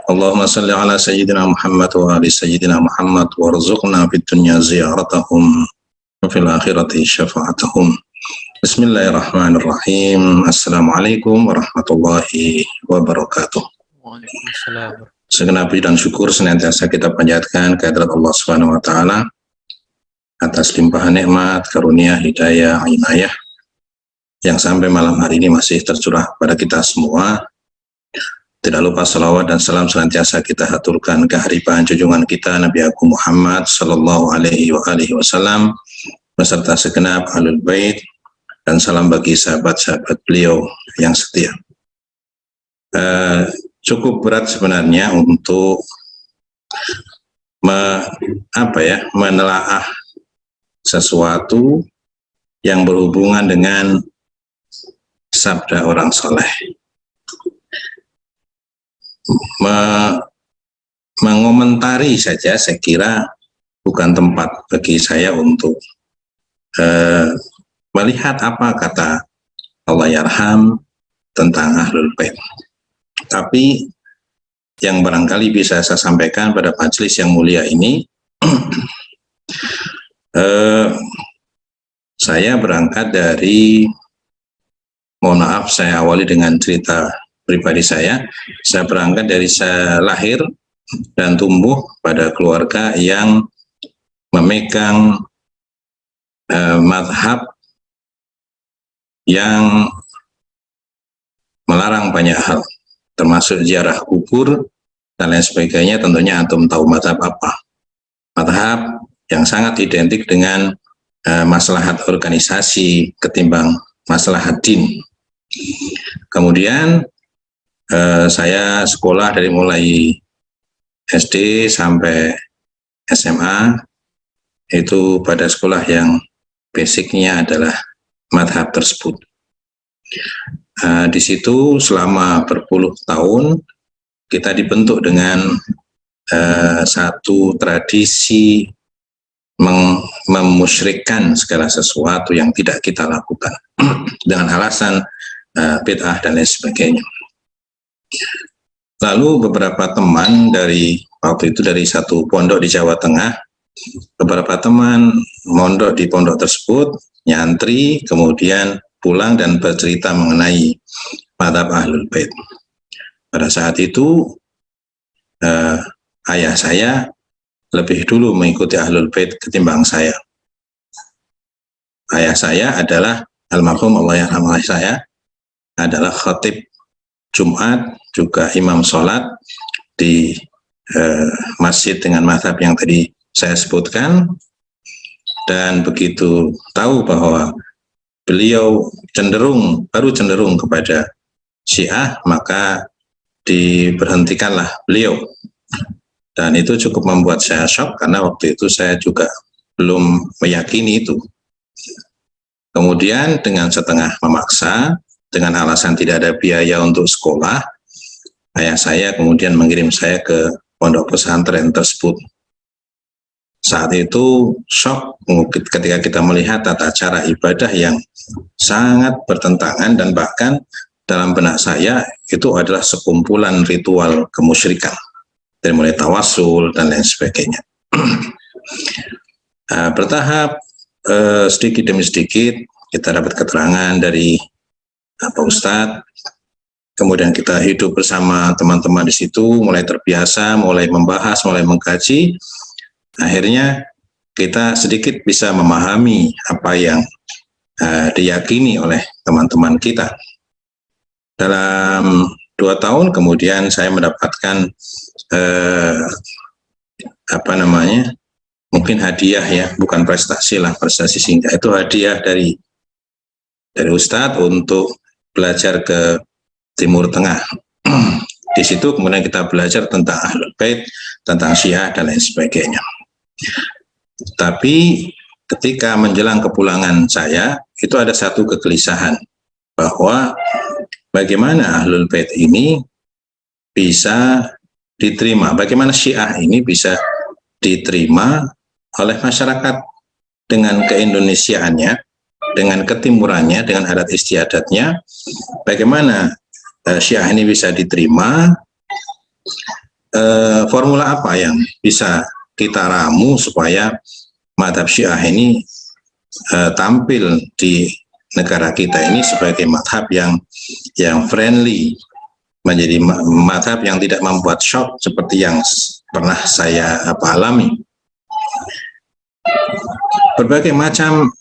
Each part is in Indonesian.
Allahumma salli ala sayyidina Muhammad wa ali sayyidina Muhammad warzuqna fid dunya ziyaratahum wa fil akhirati syafa'atahum. Bismillahirrahmanirrahim. Assalamualaikum warahmatullahi wabarakatuh. Waalaikumsalam. Segenap puji dan syukur senantiasa kita panjatkan kehadirat Allah Subhanahu wa taala atas limpahan nikmat, karunia, hidayah, inayah yang sampai malam hari ini masih tercurah pada kita semua. Tidak lupa salawat dan salam senantiasa kita haturkan kehadiran junjungan kita Nabi Agung Muhammad sallallahu alaihi wasallam beserta segenap ahlul bait, dan salam bagi sahabat-sahabat beliau yang setia. Cukup berat sebenarnya untuk menelaah sesuatu yang berhubungan dengan sabda orang soleh. Mengomentari saja saya kira bukan tempat bagi saya untuk melihat apa kata Allah yarham tentang ahlul bait. Tapi yang barangkali bisa saya sampaikan pada majelis yang mulia ini, saya berangkat dari, mohon maaf saya awali dengan cerita pribadi saya berangkat dari saya lahir dan tumbuh pada keluarga yang memegang mazhab yang melarang banyak hal, termasuk ziarah kubur dan lain sebagainya. Tentunya antum tahu mazhab apa. Mazhab yang sangat identik dengan maslahat organisasi ketimbang maslahat din. Kemudian saya sekolah dari mulai SD sampai SMA itu pada sekolah yang basicnya adalah mazhab tersebut. Di situ selama berpuluh tahun kita dibentuk dengan satu tradisi memusyrikkan segala sesuatu yang tidak kita lakukan dengan alasan bid'ah dan lain sebagainya. Lalu beberapa teman dari waktu itu dari satu pondok di Jawa Tengah, beberapa teman mondok di pondok tersebut, nyantri, kemudian pulang dan bercerita mengenai mazhab ahlul bait. Pada saat itu ayah saya lebih dulu mengikuti ahlul bait ketimbang saya. Ayah saya adalah almarhum Allah yarham ayah saya adalah khatib Jumat, juga imam sholat di masjid dengan mazhab yang tadi saya sebutkan. Dan begitu tahu bahwa beliau baru cenderung kepada Syiah, maka diberhentikanlah beliau. Dan itu cukup membuat saya shock karena waktu itu saya juga belum meyakini itu. Kemudian dengan setengah memaksa, dengan alasan tidak ada biaya untuk sekolah, ayah saya kemudian mengirim saya ke pondok pesantren tersebut. Saat itu shock ketika kita melihat tata cara ibadah yang sangat bertentangan, dan bahkan dalam benak saya itu adalah sekumpulan ritual kemusyrikan, dari mulai tawassul dan lain sebagainya. Bertahap sedikit demi sedikit kita dapat keterangan dari Pak Ustadz, kemudian kita hidup bersama teman-teman di situ, mulai terbiasa, mulai membahas, mulai mengkaji. Akhirnya kita sedikit bisa memahami apa yang diyakini oleh teman-teman kita. Dalam 2 tahun kemudian saya mendapatkan mungkin hadiah ya, bukan prestasi lah, prestasi singkat, itu hadiah dari Ustadz untuk belajar ke Timur Tengah. Di situ kemudian kita belajar tentang ahlul bait, tentang Syiah dan lain sebagainya. Tapi ketika menjelang kepulangan saya, itu ada satu kegelisahan bahwa bagaimana ahlul bait ini bisa diterima, bagaimana Syiah ini bisa diterima oleh masyarakat dengan keindonesiaannya, dengan ketimurannya, dengan adat istiadatnya. Bagaimana Syiah ini bisa diterima formula apa yang bisa kita ramu supaya madhab Syiah ini tampil di negara kita ini sebagai madhab yang friendly, menjadi madhab yang tidak membuat shock seperti yang pernah saya alami. Berbagai macam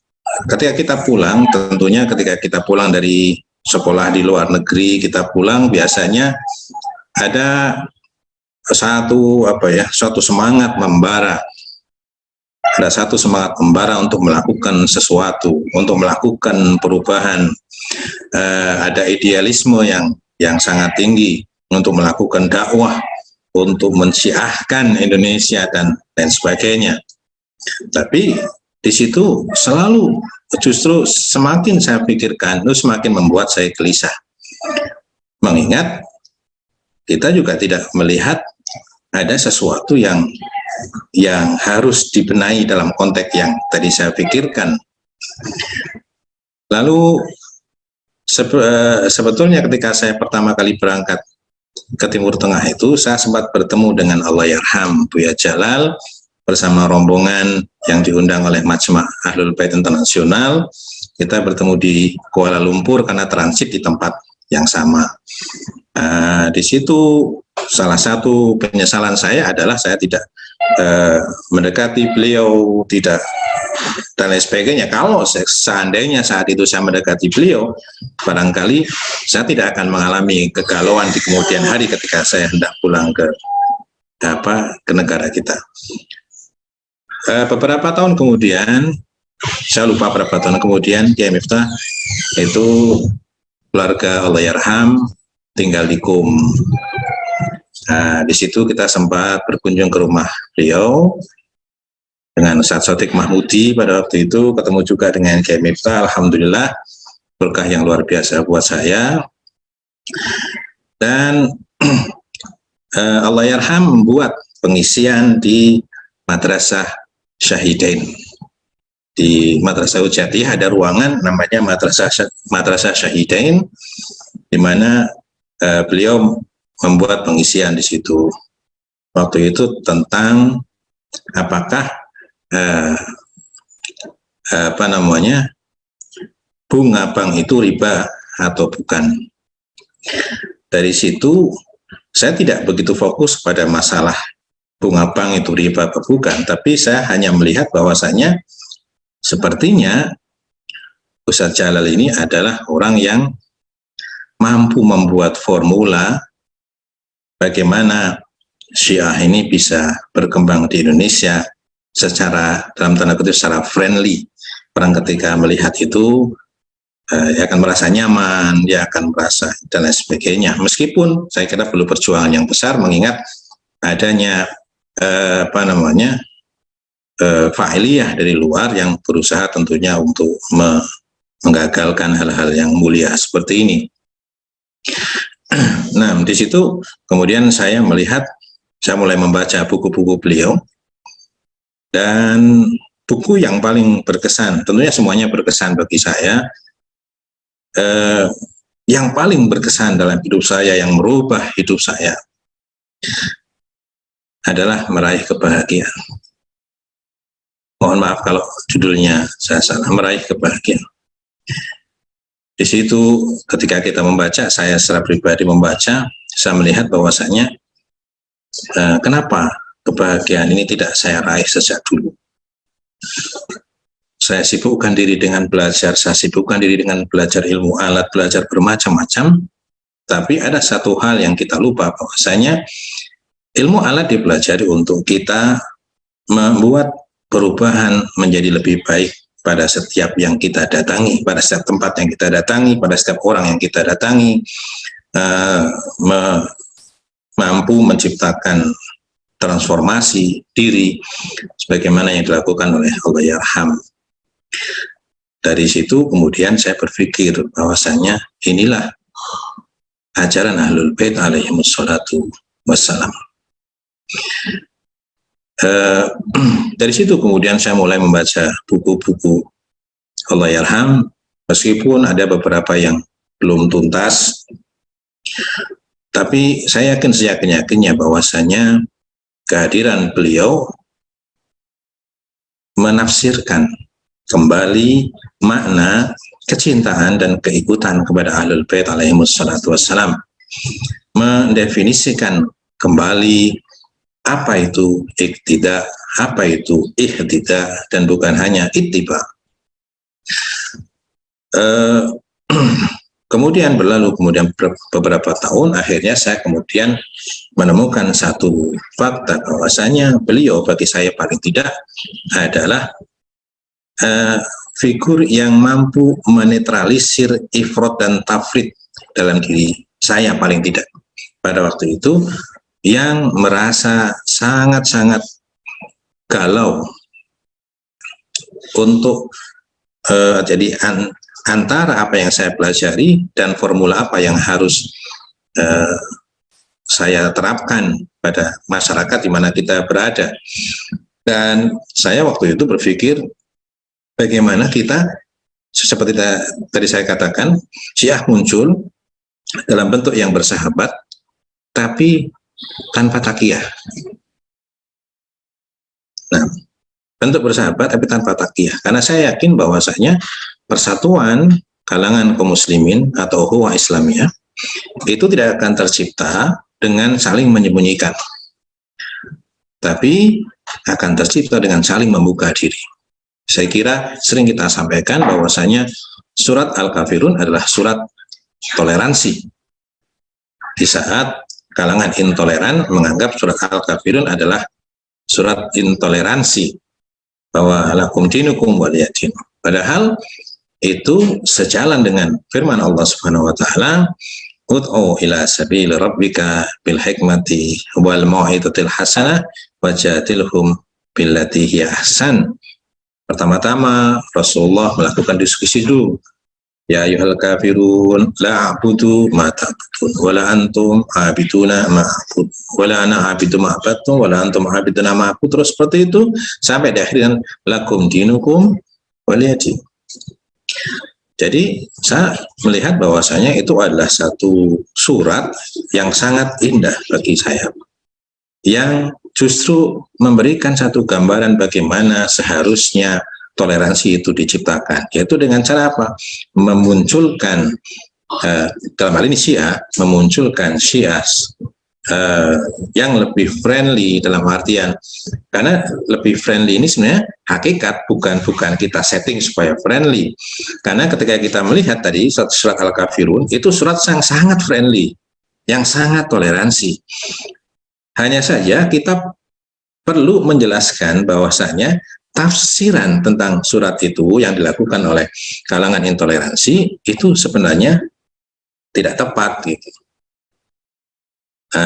ketika kita pulang, tentunya ketika kita pulang dari sekolah di luar negeri, kita pulang biasanya ada suatu semangat membara. Ada satu semangat membara untuk melakukan sesuatu, untuk melakukan perubahan. Ada idealisme yang sangat tinggi untuk melakukan dakwah, untuk mensyiahkan Indonesia dan sebagainya. Tapi di situ selalu justru semakin saya pikirkan, itu semakin membuat saya gelisah. Mengingat kita juga tidak melihat ada sesuatu yang harus dibenahi dalam konteks yang tadi saya pikirkan. Lalu sebetulnya ketika saya pertama kali berangkat ke Timur Tengah itu, saya sempat bertemu dengan Allahyarham Buya Jalal bersama rombongan yang diundang oleh Majma' Ahlul Bait Internasional. Kita bertemu di Kuala Lumpur karena transit di tempat yang sama. Di situ salah satu penyesalan saya adalah saya tidak mendekati beliau, tidak dan lain sebagainya. Kalau seandainya saat itu saya mendekati beliau, barangkali saya tidak akan mengalami kegalauan di kemudian hari ketika saya hendak pulang ke negara kita. Beberapa tahun kemudian, saya lupa berapa tahun kemudian, Kiai Miftah itu keluarga Allahyarham tinggal di Qum. Di situ kita sempat berkunjung ke rumah beliau dengan Ustaz Sotik Mahmudi pada waktu itu, ketemu juga dengan Kiai Miftah. Alhamdulillah, berkah yang luar biasa buat saya. Dan Allahyarham membuat pengisian di Madrasah Syahidain. Di Madrasah Ujatiyah ada ruangan namanya Madrasah Syahidain, di mana beliau membuat pengisian di situ. Waktu itu tentang apakah bunga bank itu riba atau bukan. Dari situ saya tidak begitu fokus pada masalah bunga bank itu riba atau bukan, tapi saya hanya melihat bahwasanya sepertinya Ustaz Jalal ini adalah orang yang mampu membuat formula bagaimana Syiah ini bisa berkembang di Indonesia secara, dalam tanda kutip, secara friendly. Orang ketika melihat itu dia akan merasa nyaman, dia akan merasa dan lain sebagainya. Meskipun saya kira perlu perjuangan yang besar mengingat adanya fa'iliyah dari luar yang berusaha tentunya untuk menggagalkan hal-hal yang mulia seperti ini. Nah, di situ kemudian saya mulai membaca buku-buku beliau, dan buku yang paling berkesan, tentunya semuanya berkesan bagi saya, yang paling berkesan dalam hidup saya, yang merubah hidup saya, adalah Meraih Kebahagiaan. Mohon maaf kalau judulnya saya salah, Meraih Kebahagiaan. Di situ ketika kita membaca, saya secara pribadi membaca, saya melihat bahwasanya kenapa kebahagiaan ini tidak saya raih sejak dulu. Saya sibukkan diri dengan belajar, saya sibukkan diri dengan belajar ilmu alat, belajar bermacam-macam, tapi ada satu hal yang kita lupa, bahwasanya ilmu alat dipelajari untuk kita membuat perubahan menjadi lebih baik pada setiap yang kita datangi, pada setiap tempat yang kita datangi, pada setiap orang yang kita datangi, mampu menciptakan transformasi diri sebagaimana yang dilakukan oleh Allahyarham. Dari situ kemudian saya berpikir bahwasanya inilah ajaran Ahlul Bait alaihimus salatu wassalam. Dari situ kemudian saya mulai membaca buku-buku Allahyarham, meskipun ada beberapa yang belum tuntas. Tapi saya yakin seyakin-yakinnya bahwasanya kehadiran beliau menafsirkan kembali makna kecintaan dan keikutan kepada Ahlul Bait alaihimus salatu wassalam, mendefinisikan kembali apa itu iktida, apa itu ihtida, dan bukan hanya ittiba. Kemudian beberapa tahun, akhirnya saya kemudian menemukan satu fakta bahwasanya beliau bagi saya paling tidak adalah figur yang mampu menetralisir ifrat dan tafrid dalam diri saya paling tidak pada waktu itu, yang merasa sangat-sangat galau untuk jadi antara apa yang saya pelajari dan formula apa yang harus saya terapkan pada masyarakat di mana kita berada. Dan saya waktu itu berpikir bagaimana kita, seperti tadi saya katakan, Syiah muncul dalam bentuk yang bersahabat tapi tanpa takiyah. Nah, bentuk bersahabat tapi tanpa takiyah, karena saya yakin bahwasanya persatuan kalangan kaum muslimin atau ukhuwah Islamiyah itu tidak akan tercipta dengan saling menyembunyikan, tapi akan tercipta dengan saling membuka diri. Saya kira sering kita sampaikan bahwasanya surat Al-Kafirun adalah surat toleransi. Di saat kalangan intoleran menganggap surat Al-Kafirun adalah surat intoleransi, bahwa lakum dinukum waliyadin. Padahal itu sejalan dengan firman Allah Subhanahu wa taala, ud'u ila sabil rabbika bil hikmati wal mau'izatil hasanah wajadilhum billati hiya ahsan. Pertama-tama Rasulullah melakukan diskusi dulu. Ya ayyuhal kafirun la a'budu ma ta'budun wala antum a'biduna ma a'bud wala ana a'budu ma a'badtum wala antum a'biduna ma a'bud, terus seperti itu sampai di akhir dengan lakum dinukum waliyadin. Jadi saya melihat bahwasanya itu adalah satu surat yang sangat indah bagi saya, yang justru memberikan satu gambaran bagaimana seharusnya toleransi itu diciptakan, yaitu dengan cara apa? Memunculkan dalam hal ini Syiah, memunculkan Syiah yang lebih friendly, dalam artian karena lebih friendly ini sebenarnya hakikat, bukan kita setting supaya friendly, karena ketika kita melihat tadi surat Al-Kafirun itu surat yang sangat friendly, yang sangat toleransi. Hanya saja kita perlu menjelaskan bahwasanya tafsiran tentang surat itu yang dilakukan oleh kalangan intoleransi itu sebenarnya tidak tepat gitu.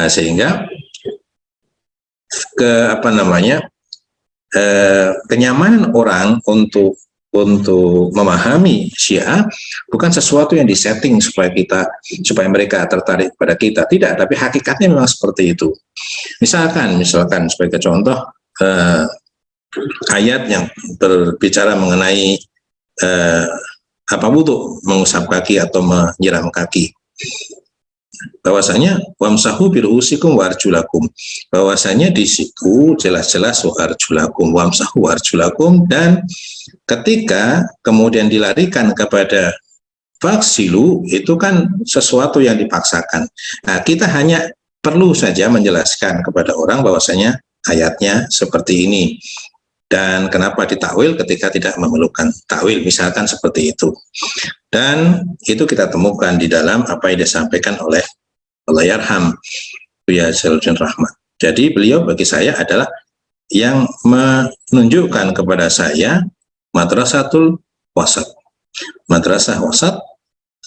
Sehingga kenyamanan orang untuk memahami Syiah bukan sesuatu yang disetting supaya mereka tertarik pada kita, tidak, tapi hakikatnya memang seperti itu. Misalkan sebagai contoh ayat yang berbicara mengenai wudu, mengusap kaki atau menyiram kaki, bahwasanya wamsahu biruusikum warjulakum, bahwasanya di situ jelas-jelas warjulakum, wamsahu warjulakum, dan ketika kemudian dilarikan kepada faksilu itu kan sesuatu yang dipaksakan. Nah, kita hanya perlu saja menjelaskan kepada orang bahwasanya ayatnya seperti ini dan kenapa ditakwil ketika tidak memerlukan takwil, misalkan seperti itu. Dan itu kita temukan di dalam apa yang disampaikan oleh Allahyarham Buya Jalaluddin Rahmat. Jadi beliau bagi saya adalah yang menunjukkan kepada saya madrasatul wasat, madrasah wasat,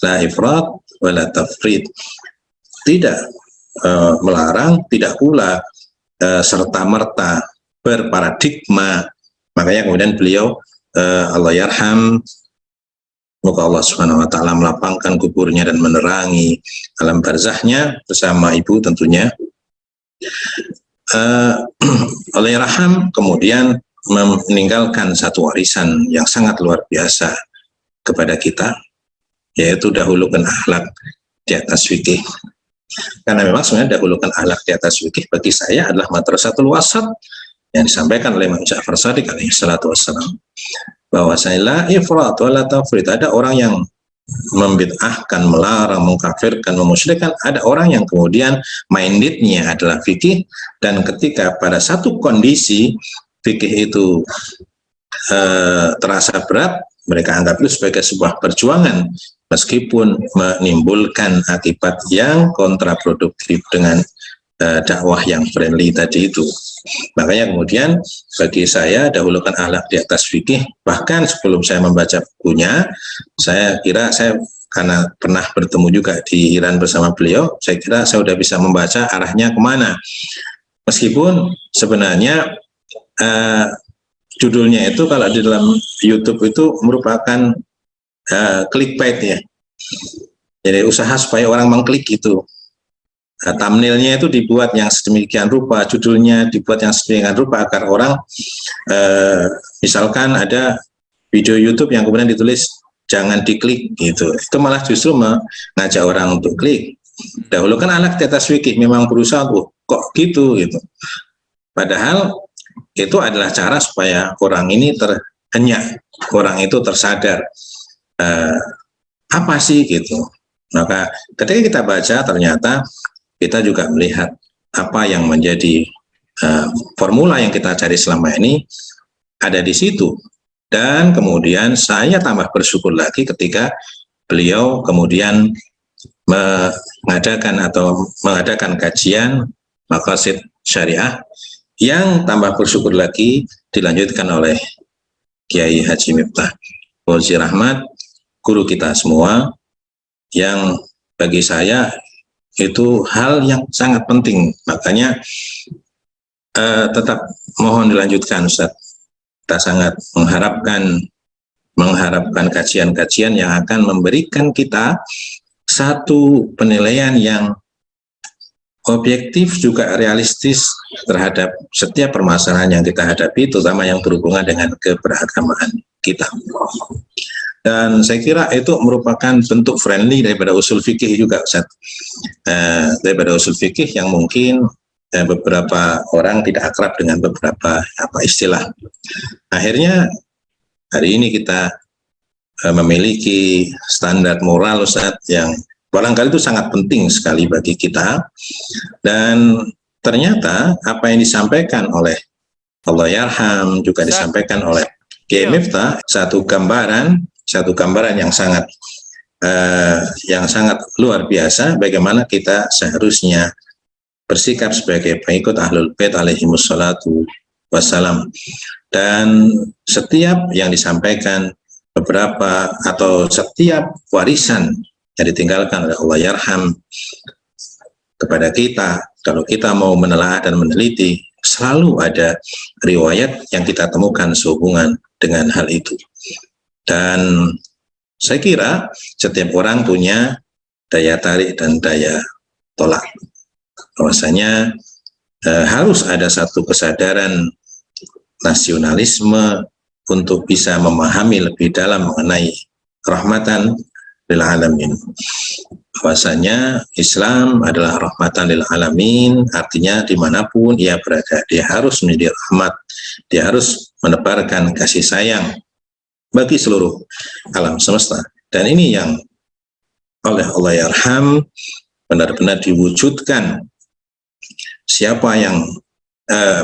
la ifrat wala tafrid, tidak melarang, tidak pula serta-merta berparadigma. Makanya kemudian beliau Allahyarham, semoga Allah Subhanahu wa taala melapangkan kuburnya dan menerangi alam barzahnya bersama ibu tentunya. Allahyarham kemudian meninggalkan satu warisan yang sangat luar biasa kepada kita, yaitu dahulukan akhlak di atas fikih. Karena memang sebenarnya dahulukan akhlak di atas fikih bagi saya adalah madrasatul wasat yang disampaikan oleh Imam Ja'far Shadiq alaihi salatu wassalam, bahwasanya la ifrat wa la tafrit. Ada orang yang membid'ahkan, melarang, mengkafirkan, memusyrikkan. Ada orang yang kemudian mindednya adalah fikih, dan ketika pada satu kondisi fikih itu terasa berat, mereka anggap itu sebagai sebuah perjuangan meskipun menimbulkan akibat yang kontraproduktif dengan dakwah yang friendly tadi itu. Makanya kemudian bagi saya dahulukan akhlak di atas fikih. Bahkan sebelum saya membaca bukunya, saya kira saya karena pernah bertemu juga di Iran bersama beliau, saya kira saya sudah bisa membaca arahnya kemana. Meskipun sebenarnya judulnya itu kalau di dalam YouTube itu merupakan clickbait ya. Jadi usaha supaya orang mengklik gitu. Thumbnailnya itu dibuat yang sedemikian rupa, judulnya dibuat yang sedemikian rupa agar orang misalkan ada video YouTube yang kemudian ditulis jangan diklik gitu, itu malah justru mengajak orang untuk klik. Dahulu kan anak di atas fikih memang berusaha kok gitu. Padahal itu adalah cara supaya orang ini terhenyak, orang itu tersadar apa sih gitu. Maka ketika kita baca ternyata kita juga melihat apa yang menjadi formula yang kita cari selama ini ada di situ. Dan kemudian saya tambah bersyukur lagi ketika beliau kemudian mengadakan kajian maqasid syariah, yang tambah bersyukur lagi dilanjutkan oleh Kiai Haji Miftah Fauzi Rahmat, guru kita semua, yang bagi saya itu hal yang sangat penting. Makanya tetap mohon dilanjutkan Ustaz. Kita sangat mengharapkan kajian-kajian yang akan memberikan kita satu penilaian yang objektif juga realistis terhadap setiap permasalahan yang kita hadapi, terutama yang berhubungan dengan keberagamaan kita. Dan saya kira itu merupakan bentuk friendly daripada usul fikih juga, Ustaz. Daripada usul fikih yang mungkin beberapa orang tidak akrab dengan beberapa istilah. Akhirnya hari ini kita memiliki standar moral, Ustaz, yang barangkali itu sangat penting sekali bagi kita. Dan ternyata apa yang disampaikan oleh Allahyarham juga disampaikan oleh Kiai Miftah, satu gambaran yang sangat luar biasa bagaimana kita seharusnya bersikap sebagai pengikut Ahlul Bait alaihimus salatu wassalam. Dan setiap yang disampaikan beberapa atau setiap warisan yang ditinggalkan oleh Allahyarham kepada kita, kalau kita mau menelaah dan meneliti, selalu ada riwayat yang kita temukan sehubungan dengan hal itu. Dan saya kira setiap orang punya daya tarik dan daya tolak. Bahwasanya harus ada satu kesadaran nasionalisme untuk bisa memahami lebih dalam mengenai rahmatan lil alamin. Bahwasanya Islam adalah rahmatan lil alamin, artinya dimanapun ia berada, dia harus menjadi rahmat, dia harus menebarkan kasih sayang bagi seluruh alam semesta. Dan ini yang oleh Allahyarham benar-benar diwujudkan. Siapa yang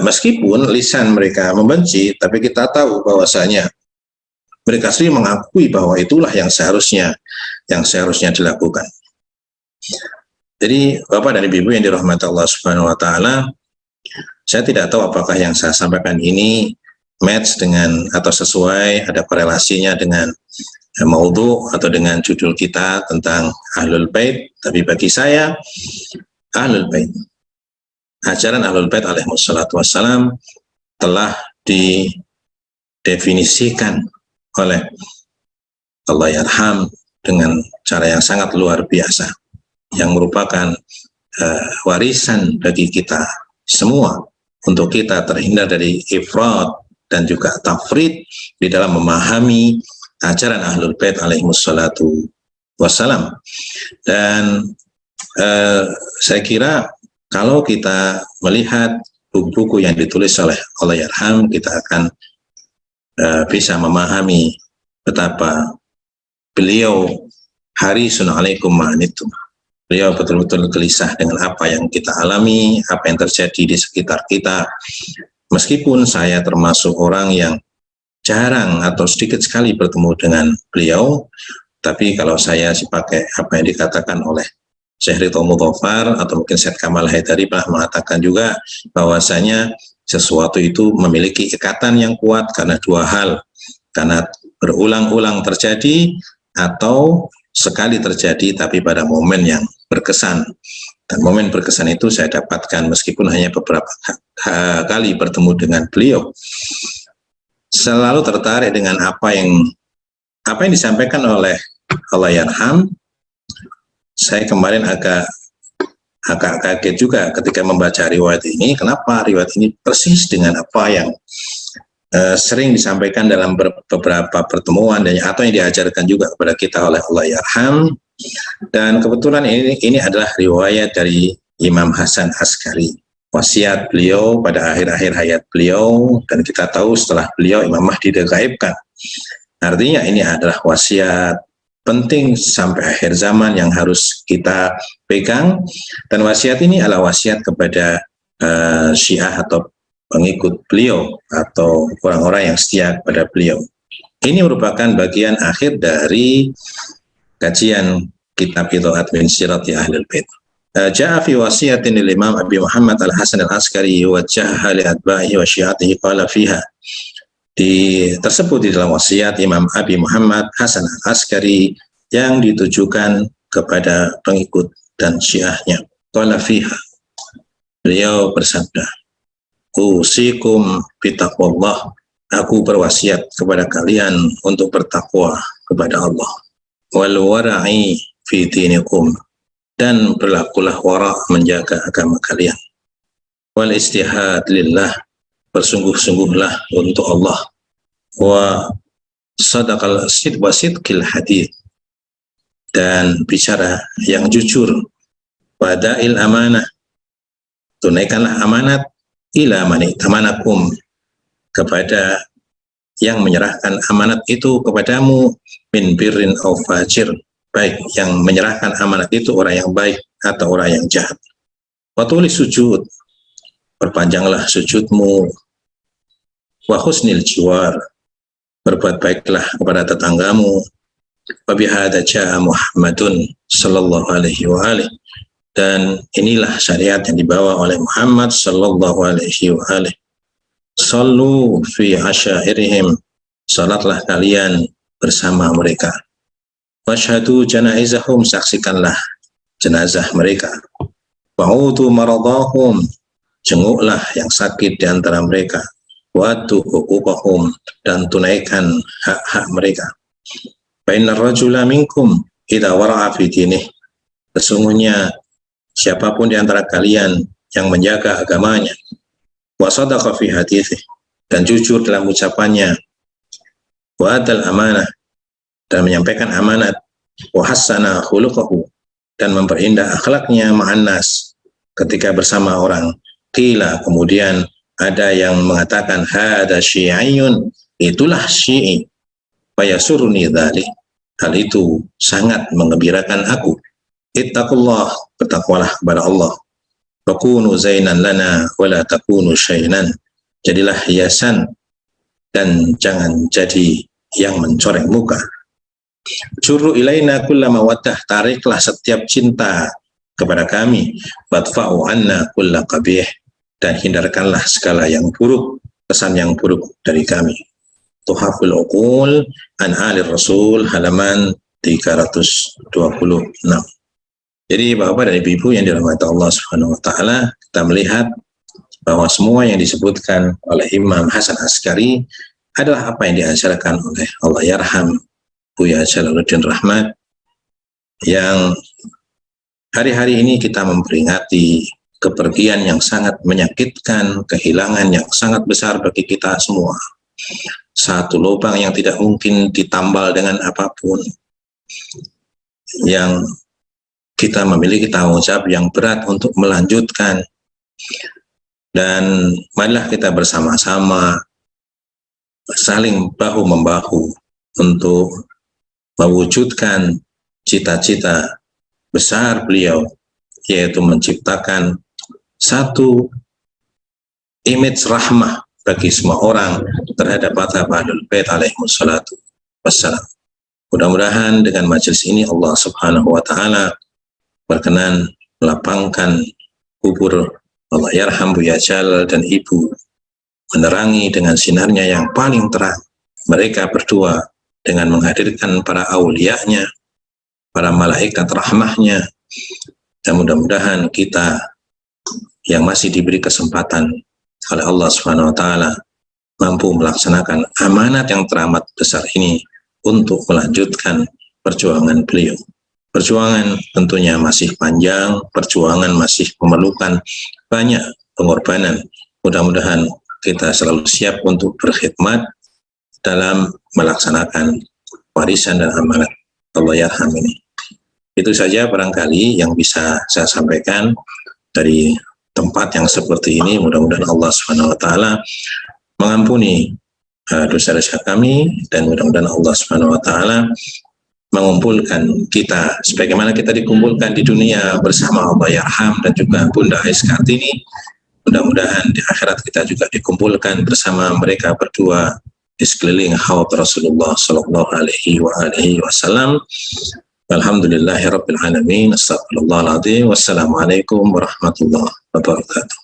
meskipun lisan mereka membenci, tapi kita tahu bahwasanya mereka sendiri mengakui bahwa itulah yang seharusnya dilakukan. Jadi Bapak dan Ibu yang dirahmati Allah Subhanahu wa taala, saya tidak tahu apakah yang saya sampaikan ini match dengan atau sesuai, ada korelasinya dengan maudhu atau dengan judul kita tentang Ahlul Bait, tapi bagi saya Ahlul Bait, ajaran Ahlul Bait alaihimus salatu wassalam telah didefinisikan oleh Allahyarham dengan cara yang sangat luar biasa, yang merupakan warisan bagi kita semua untuk kita terhindar dari ifrat dan juga tafrid di dalam memahami ajaran Ahlul Bait alaihimus salatu wassalam. Dan Saya kira kalau kita melihat buku-buku yang ditulis oleh Allahyarham, kita akan bisa memahami betapa beliau harisun alaikum ma'anitum. Beliau betul-betul gelisah dengan apa yang kita alami, apa yang terjadi di sekitar kita. Meskipun saya termasuk orang yang jarang atau sedikit sekali bertemu dengan beliau, tapi kalau saya pakai apa yang dikatakan oleh Syekh Ridho Mudhafar atau mungkin Syed Kamal Haidari pernah mengatakan juga bahwasanya sesuatu itu memiliki ikatan yang kuat karena dua hal, karena berulang-ulang terjadi atau sekali terjadi tapi pada momen yang berkesan. Dan momen berkesan itu saya dapatkan meskipun hanya beberapa kali bertemu dengan beliau. Selalu tertarik dengan apa yang disampaikan oleh Allahyarham. Saya kemarin agak kaget juga ketika membaca riwayat ini. Kenapa riwayat ini persis dengan apa yang sering disampaikan dalam beberapa pertemuan dan atau yang diajarkan juga kepada kita oleh Allahyarham. Dan kebetulan ini adalah riwayat dari Imam Hasan Askari, wasiat beliau pada akhir-akhir hayat beliau, dan kita tahu setelah beliau Imam Mahdi digaibkan. Artinya ini adalah wasiat penting sampai akhir zaman yang harus kita pegang, dan wasiat ini adalah wasiat kepada Syiah atau pengikut beliau atau orang-orang yang setia kepada beliau. Ini merupakan bagian akhir dari kajian kitab Idho'at min Sirati Ahlul Bait. Ja'a fi wasiyatin lil Imam Abi Muhammad Al-Hasan Al-Askari wajjaha li atba'ihi wa syi'atihi qala fiha. Tersebut di dalam wasiat Imam Abi Muhammad Hasan Al-Askari yang ditujukan kepada pengikut dan syiahnya. Qala fiha. Beliau bersabda, "Usikum bitaqwallah." Aku berwasiat kepada kalian untuk bertakwa kepada Allah. Wal wara'i fi dinikum, dan berlakulah wara' menjaga agama kalian. Wal istihad lillah, bersungguh-sungguhlah untuk Allah. Wa sadaqal sid wa sidqil hadith, dan bicara yang jujur. Wada'il amanah, tunaikanlah amanat. Ila man itamanakum, kepada yang menyerahkan amanat itu kepadamu. Min birrin au fajir, baik yang menyerahkan amanat itu orang yang baik atau orang yang jahat. Wa tulis sujud, perpanjanglah sujudmu. Wa husnil jiwar, berbuat baiklah kepada tetanggamu. Wa bihadza jaa Muhammadun sallallahu alaihi wa alihi, dan inilah syariat yang dibawa oleh Muhammad sallallahu alaihi wa alihi. Sallu fi asyairihim, salatlah kalian bersama mereka. Washhadu janaizahum, saksikanlah jenazah mereka. Wa'udu maradahum, jenguklah yang sakit di antara mereka. Wa'tu huquqahum, dan tunaikan hak-hak mereka. Fa innar rajula minkum idza wara'a fi dinih, sesungguhnya siapapun di antara kalian yang menjaga agamanya, wa sadaqa fi haditsih, dan jujur dalam ucapannya, wa adal amanah, dan menyampaikan amanat, wa hassana khuluqahu, dan memperindah akhlaknya ma'annas, ketika bersama orang. Qila, kemudian ada yang mengatakan, hada syi'iyun, itulah syi'i. Fayasurni dzalik, hal itu sangat menggembirakan aku. Ittaqullah, bertakwalah kepada Allah. Fakunu zainan lana wala takunu syainan, jadilah hiasan dan jangan jadi yang mencoreng muka. Juru ilaina kulla mawaddah, tariklah setiap cinta kepada kami. Badfa'u anna kulla qabih, dan hindarkanlah segala yang buruk, kesan yang buruk dari kami. Tuhaful uqul an alir rasul, halaman 326. Jadi Bapak dan Ibu yang dirahmati Allah Subhanahu wa taala, kita melihat bahwa semua yang disebutkan oleh Imam Hasan Askari adalah apa yang diajarkan oleh Allahyarham Buya Jalaluddin Rahmat, yang hari-hari ini kita memperingati kepergian yang sangat menyakitkan, kehilangan yang sangat besar bagi kita semua. Satu lubang yang tidak mungkin ditambal dengan apapun, yang kita memiliki tanggung jawab yang berat untuk melanjutkan. Dan marilah kita bersama-sama saling bahu-membahu untuk mewujudkan cita-cita besar beliau, yaitu menciptakan satu image rahmah bagi semua orang terhadap mazhab Ahlul Bait alaihimussalatu wassalam. Mudah-mudahan dengan majelis ini Allah Subhanahu wa taala berkenan melapangkan kubur Allahyarham Buya Jalal dan Ibu, menerangi dengan sinarnya yang paling terang mereka berdua dengan menghadirkan para aulianya, para malaikat rahmahnya. Dan mudah-mudahan kita yang masih diberi kesempatan oleh Allah Subhanahu wa taala mampu melaksanakan amanat yang teramat besar ini untuk melanjutkan perjuangan beliau. Perjuangan tentunya masih panjang, perjuangan masih memerlukan banyak pengorbanan. Mudah-mudahan kita selalu siap untuk berkhidmat dalam melaksanakan warisan dan amanat Allahyarham ini. Itu saja barangkali yang bisa saya sampaikan dari tempat yang seperti ini. Mudah-mudahan Allah Subhanahu wa taala mengampuni dosa-dosa kami, dan mudah-mudahan Allah Subhanahu wa taala mengumpulkan kita sebagaimana kita dikumpulkan di dunia bersama Allahyarham dan juga Bunda Ais Kartini. Mudah-mudahan di akhirat kita juga dikumpulkan bersama mereka berdua di sekeliling haud Rasulullah sallallahu alaihi wasallam. Alhamdulillahirabbil alamin. Astagfirullahaladzim. Wassalamualaikum warahmatullahi wabarakatuh.